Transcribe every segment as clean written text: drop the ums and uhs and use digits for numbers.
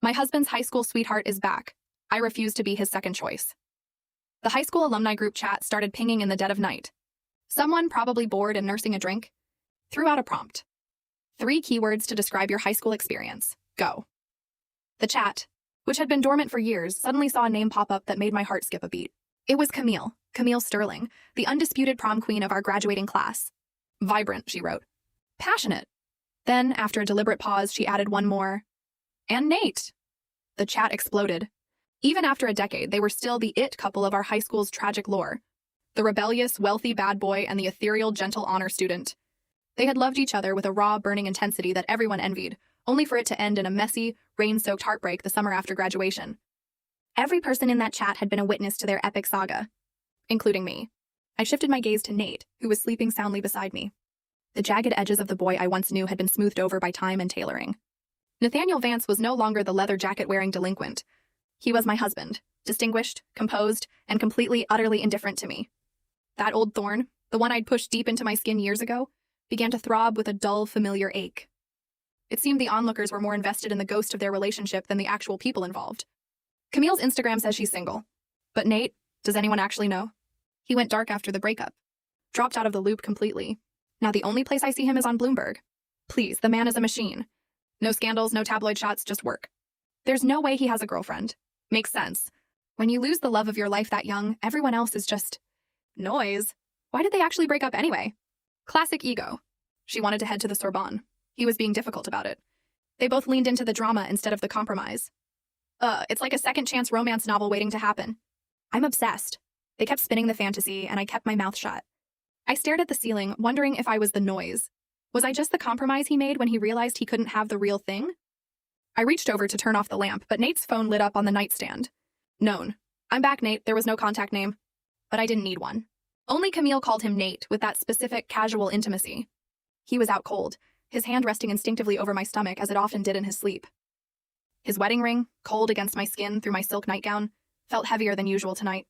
My husband's high school sweetheart is back. I refuse to be his second choice. The high school alumni group chat started pinging in the dead of night. Someone, probably bored and nursing a drink, threw out a prompt. 3 keywords to describe your high school experience. Go. The chat, which had been dormant for years, suddenly saw a name pop up that made my heart skip a beat. It was Camille Sterling, the undisputed prom queen of our graduating class. Vibrant, she wrote. Passionate. Then, after a deliberate pause, she added one more. And Nate. The chat exploded. Even after a decade, they were still the it couple of our high school's tragic lore. The rebellious, wealthy bad boy and the ethereal, gentle honor student. They had loved each other with a raw, burning intensity that everyone envied, only for it to end in a messy, rain-soaked heartbreak the summer after graduation. Every person in that chat had been a witness to their epic saga, including me. I shifted my gaze to Nate, who was sleeping soundly beside me. The jagged edges of the boy I once knew had been smoothed over by time and tailoring. Nathaniel Vance was no longer the leather jacket-wearing delinquent. He was my husband, distinguished, composed, and completely, utterly indifferent to me. That old thorn, the one I'd pushed deep into my skin years ago, began to throb with a dull, familiar ache. It seemed the onlookers were more invested in the ghost of their relationship than the actual people involved. Camille's Instagram says she's single. But Nate, does anyone actually know? He went dark after the breakup. Dropped out of the loop completely. Now the only place I see him is on Bloomberg. Please, the man is a machine. No scandals, no tabloid shots, just work. There's no way he has a girlfriend. Makes sense. When you lose the love of your life that young, everyone else is just noise. Why did they actually break up anyway? Classic ego. She wanted to head to the Sorbonne. He was being difficult about it. They both leaned into the drama instead of the compromise. It's like a second-chance romance novel waiting to happen. I'm obsessed. They kept spinning the fantasy, and I kept my mouth shut. I stared at the ceiling, wondering if I was the noise. Was I just the compromise he made when he realized he couldn't have the real thing? I reached over to turn off the lamp, but Nate's phone lit up on the nightstand. Known. I'm back, Nate. There was no contact name. But I didn't need one. Only Camille called him Nate with that specific, casual intimacy. He was out cold, his hand resting instinctively over my stomach as it often did in his sleep. His wedding ring, cold against my skin through my silk nightgown, felt heavier than usual tonight.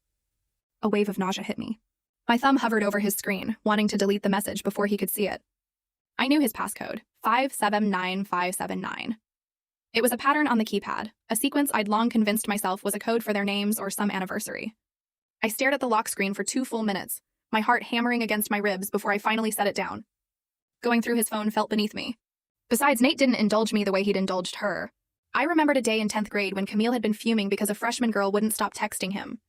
A wave of nausea hit me. My thumb hovered over his screen, wanting to delete the message before he could see it. I knew his passcode, 579579. It was a pattern on the keypad, a sequence I'd long convinced myself was a code for their names or some anniversary. I stared at the lock screen for 2 full minutes, my heart hammering against my ribs before I finally set it down. Going through his phone felt beneath me. Besides, Nate didn't indulge me the way he'd indulged her. I remembered a day in 10th grade when Camille had been fuming because a freshman girl wouldn't stop texting him.